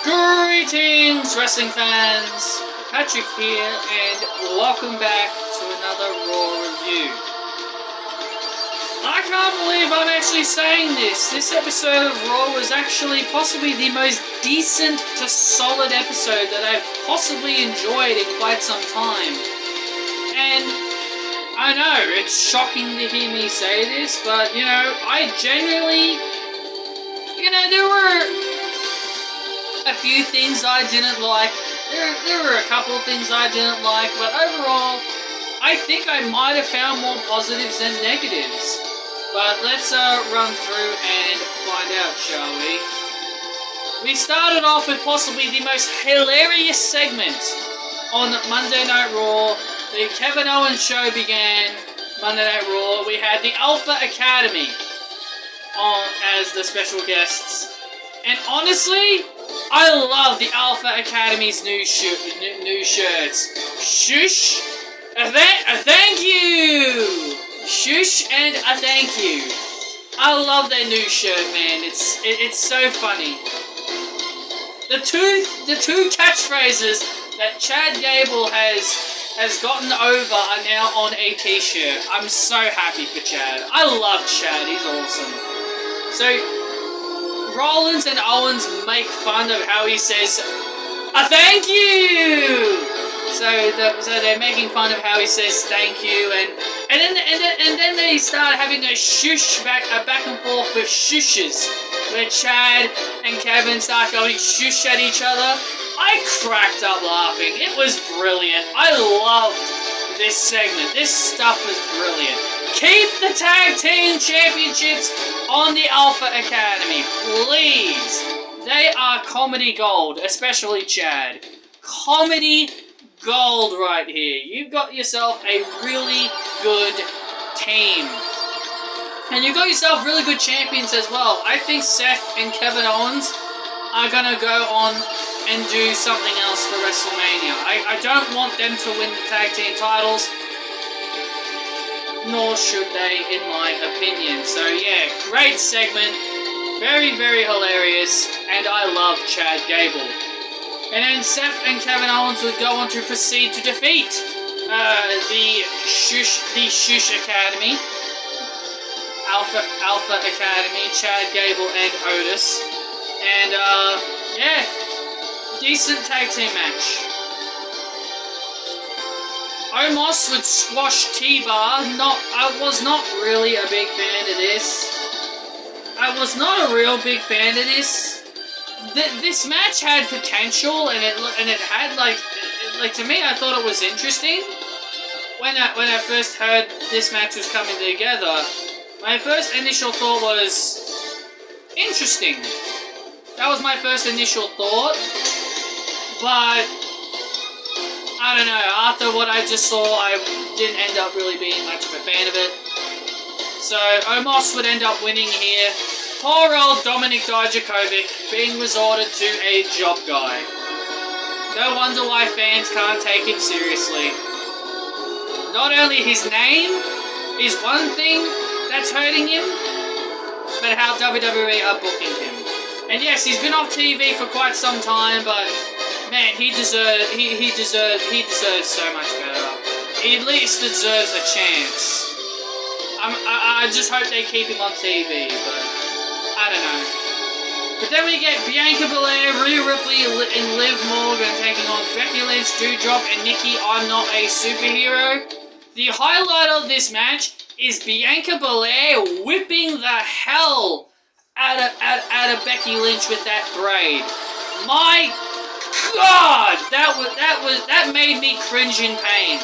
Greetings, wrestling fans. Patrick here, and welcome back to another Raw review. I can't believe I'm actually saying this. This episode of Raw was actually possibly the most decent to solid episode that I've possibly enjoyed in quite some time. And I know, it's shocking to hear me say this, but, I genuinely, there were a few things I didn't like. There were a couple of things I didn't like, but overall, I think I might have found more positives than negatives. But let's run through and find out, shall we? We started off with possibly the most hilarious segment on Monday Night Raw. The Kevin Owens show began Monday Night Raw. We had the Alpha Academy on as the special guests. And honestly, I love the Alpha Academy's new shirts. Shush! Thank you! Shush and a thank you. I love their new shirt, man. It's so funny. The two catchphrases that Chad Gable has gotten over are now on a t-shirt. I'm so happy for Chad. I love Chad. He's awesome. So Rollins and Owens make fun of how he says, "A thank you." So they're making fun of how he says thank you, and then they start having a shush back and forth with shushes, where Chad and Kevin start going shush at each other. I cracked up laughing. It was brilliant. I loved this segment. This stuff was brilliant. Keep the tag team championships on the Alpha Academy, please. They are comedy gold, especially Chad. Comedy gold right here. You've got yourself a really good team. And you've got yourself really good champions as well. I think Seth and Kevin Owens are going to go on and do something else for WrestleMania. I don't want them to win the tag team titles, nor should they, in my opinion. So yeah, great segment, very, very hilarious, and I love Chad Gable. And then Seth and Kevin Owens would go on to proceed to defeat the Shush Academy, Alpha Academy, Chad Gable and Otis, and yeah, decent tag team match. Omos would squash T-Bar. I was not really a big fan of this. I was not a real big fan of this. This match had potential, and it had like to me, I thought it was interesting. When I first heard this match was coming together, my first initial thought was interesting. That was my first initial thought, but I don't know, after what I just saw, I didn't end up really being much of a fan of it. So, Omos would end up winning here. Poor old Dominic Dijakovic being resorted to a job guy. No wonder why fans can't take him seriously. Not only his name is one thing that's hurting him, but how WWE are booking him. And yes, he's been off TV for quite some time, but man, he deserves so much better. He at least deserves a chance. I just hope they keep him on TV, but I don't know. But then we get Bianca Belair, Rhea Ripley, and Liv Morgan taking on Becky Lynch, Doudrop, and Nikki I'm Not a Superhero. The highlight of this match is Bianca Belair whipping the hell out of Becky Lynch with that braid. My God, that made me cringe in pain.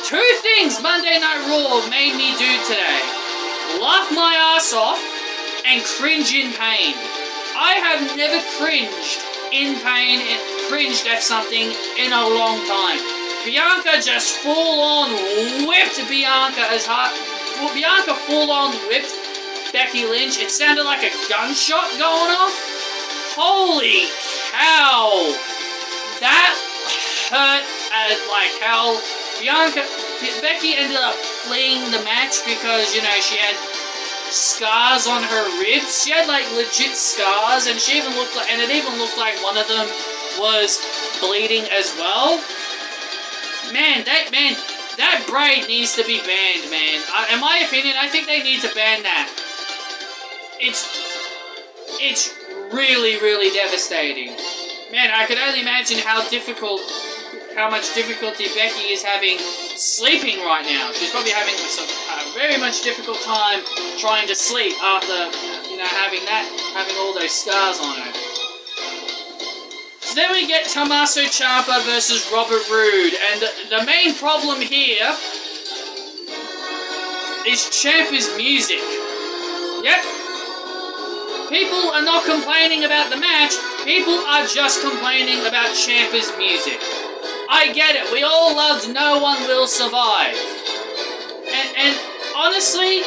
Two things Monday Night Raw made me do today: laugh my ass off and cringe in pain. I have never cringed in pain and cringed at something in a long time. Bianca just full-on whipped Bianca full-on whipped Becky Lynch. It sounded like a gunshot going off. Holy cow! That hurt like hell. Becky ended up fleeing the match because, she had scars on her ribs. She had like legit scars, and she even looked like, and it even looked like one of them was bleeding as well. Man, that braid needs to be banned, man. In my opinion, I think they need to ban that. It's really, really devastating. Man, I could only imagine how much difficulty Becky is having sleeping right now. She's probably having a very much difficult time trying to sleep after, having all those scars on her. So then we get Tommaso Ciampa versus Robert Roode, and the main problem here is Ciampa's music. Yep. People are not complaining about the match, people are just complaining about Ciampa's music. I get it, we all loved No One Will Survive. And honestly,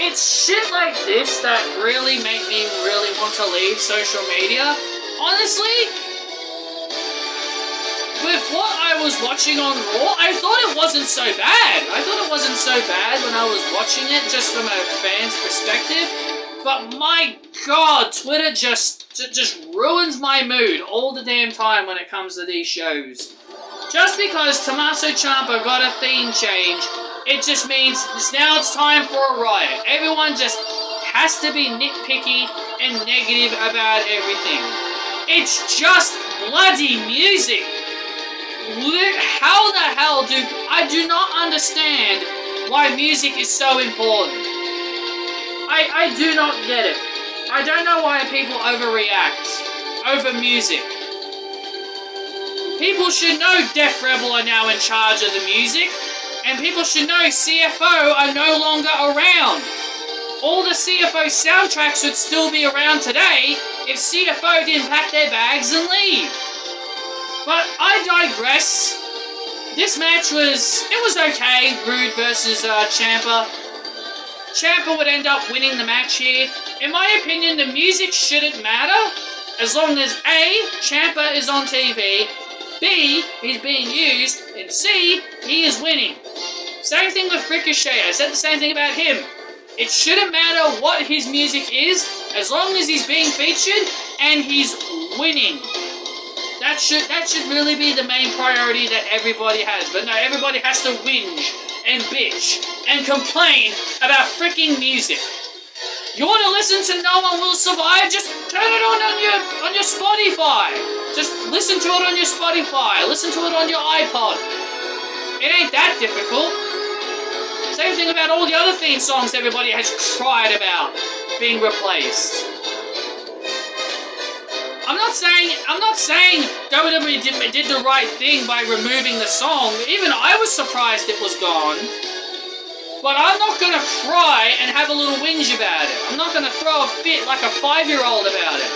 it's shit like this that really make me really want to leave social media. Honestly, with what I was watching on Raw, I thought it wasn't so bad. I thought it wasn't so bad when I was watching it, just from a fan's perspective. But my God, Twitter just ruins my mood all the damn time when it comes to these shows. Just because Tommaso Ciampa got a theme change, it just means now it's time for a riot. Everyone just has to be nitpicky and negative about everything. It's just bloody music. How the hell I do not understand why music is so important. I do not get it. I don't know why people overreact over music. People should know Def Rebel are now in charge of the music, and people should know CFO are no longer around. All the CFO soundtracks would still be around today if CFO didn't pack their bags and leave. But I digress. This match was okay. Roode versus Ciampa. Ciampa would end up winning the match here. In my opinion, the music shouldn't matter as long as A, Ciampa is on TV, B, he's being used, and C, he is winning. Same thing with Ricochet. I said the same thing about him. It shouldn't matter what his music is as long as he's being featured and he's winning. That should really be the main priority that everybody has. But no, everybody has to whinge and bitch and complain about freaking music. You want to listen to No One Will Survive? Just turn it on your Spotify. Just listen to it on your Spotify. Listen to it on your iPod. It ain't that difficult. Same thing about all the other theme songs everybody has cried about being replaced. I'm not saying WWE did the right thing by removing the song. Even I was surprised it was gone. But I'm not going to cry and have a little whinge about it. I'm not going to throw a fit like a 5-year-old about it.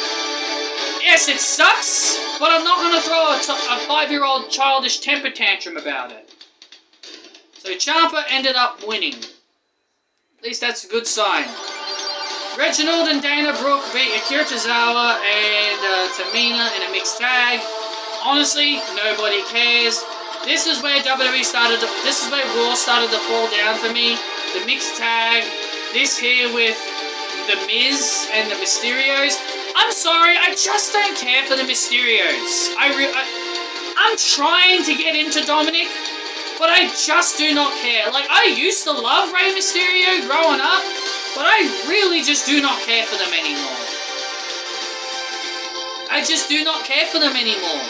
Yes, it sucks, but I'm not going to throw a 5-year-old childish temper tantrum about it. So Ciampa ended up winning. At least that's a good sign. Reginald and Dana Brooke beat Akira Tozawa and Tamina in a mixed tag. Honestly, nobody cares. This is where WWE started. This is where Raw started to fall down for me. The mixed tag. This here with the Miz and the Mysterios. I'm sorry, I just don't care for the Mysterios. I'm trying to get into Dominic, but I just do not care. Like, I used to love Rey Mysterio growing up, but I really just do not care for them anymore. I just do not care for them anymore.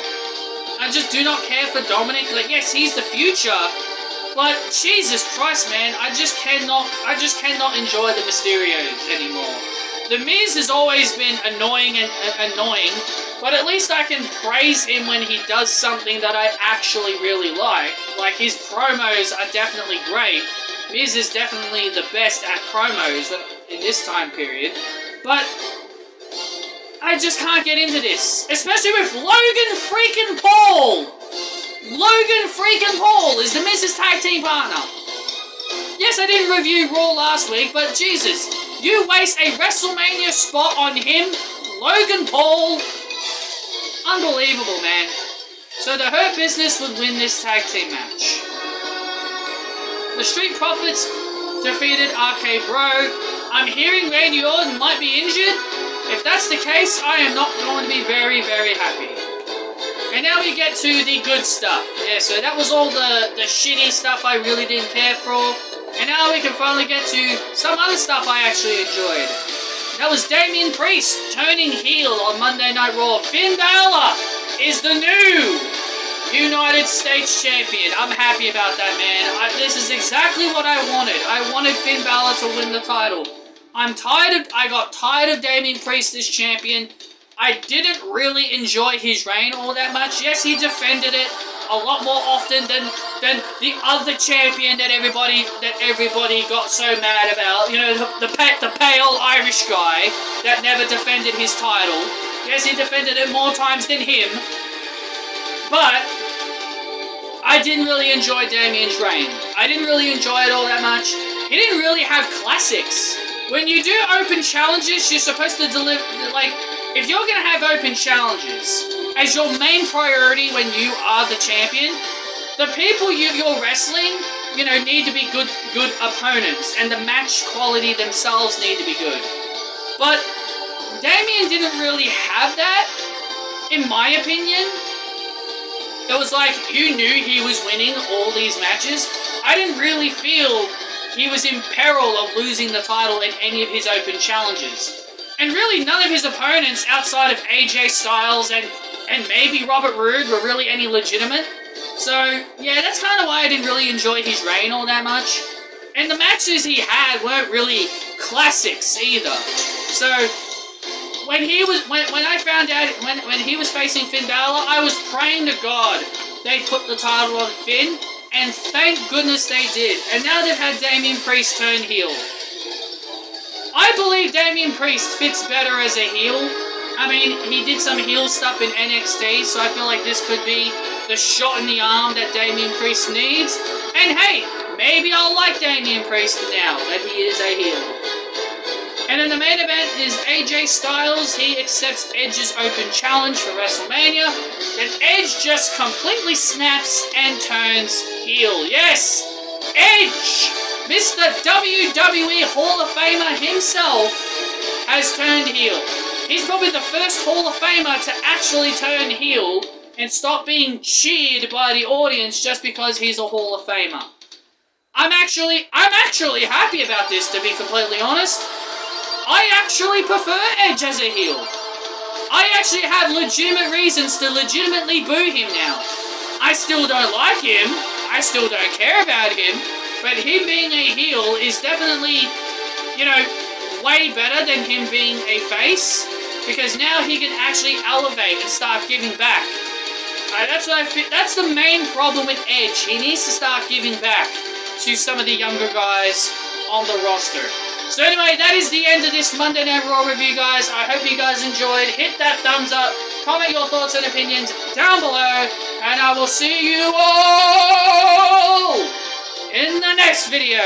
I just do not care for Dominic. Like, yes, he's the future, but Jesus Christ, man, I just cannot enjoy the Mysterios anymore. The Miz has always been annoying, but at least I can praise him when he does something that I actually really like. Like, his promos are definitely great. Miz is definitely the best at promos in this time period, but I just can't get into this. Especially with Logan freaking Paul! Logan freaking Paul is the Miz's tag team partner. Yes, I didn't review Raw last week, but Jesus, you waste a WrestleMania spot on him, Logan Paul. Unbelievable, man. So the Hurt Business would win this tag team match. The Street Profits defeated RK Bro. I'm hearing Randy Orton might be injured. If that's the case, I am not going to be very, very happy. And now we get to the good stuff. Yeah, so that was all the shitty stuff I really didn't care for. And now we can finally get to some other stuff I actually enjoyed. That was Damian Priest turning heel on Monday Night Raw. Finn Balor is the new United States Champion. I'm happy about that, man. This is exactly what I wanted. I wanted Finn Balor to win the title. I got tired of Damian Priest as champion. I didn't really enjoy his reign all that much. Yes, he defended it a lot more often than the other champion that everybody got so mad about. You know, the pale Irish guy that never defended his title. Yes, he defended it more times than him. But I didn't really enjoy Damian's reign. I didn't really enjoy it all that much. He didn't really have classics. When you do open challenges, you're supposed to deliver, like, if you're going to have open challenges as your main priority when you are the champion, the people you're wrestling, you know, need to be good opponents, and the match quality themselves need to be good. But Damian didn't really have that, in my opinion. It was like, you knew he was winning all these matches. I didn't really feel he was in peril of losing the title in any of his open challenges. And really, none of his opponents outside of AJ Styles and maybe Robert Roode were really any legitimate. So, yeah, that's kind of why I didn't really enjoy his reign all that much. And the matches he had weren't really classics either. So, when I found out when he was facing Finn Balor, I was praying to God they'd put the title on Finn, and thank goodness they did. And now they've had Damian Priest turn heel. I believe Damian Priest fits better as a heel. I mean, he did some heel stuff in NXT, so I feel like this could be the shot in the arm that Damian Priest needs. And hey, maybe I'll like Damian Priest now that he is a heel. And in the main event is AJ Styles. He accepts Edge's open challenge for WrestleMania. Then Edge just completely snaps and turns heel. Yes, Edge, Mr. WWE Hall of Famer himself, has turned heel. He's probably the first Hall of Famer to actually turn heel and stop being cheered by the audience just because he's a Hall of Famer. I'm actually happy about this, to be completely honest. I actually prefer Edge as a heel. I actually have legitimate reasons to legitimately boo him now. I still don't like him. I still don't care about him. But him being a heel is definitely, you know, way better than him being a face. Because now he can actually elevate and start giving back. That's the main problem with Edge. He needs to start giving back to some of the younger guys on the roster. So anyway, that is the end of this Monday Night Raw review, guys. I hope you guys enjoyed. Hit that thumbs up. Comment your thoughts and opinions down below. And I will see you all in the next video.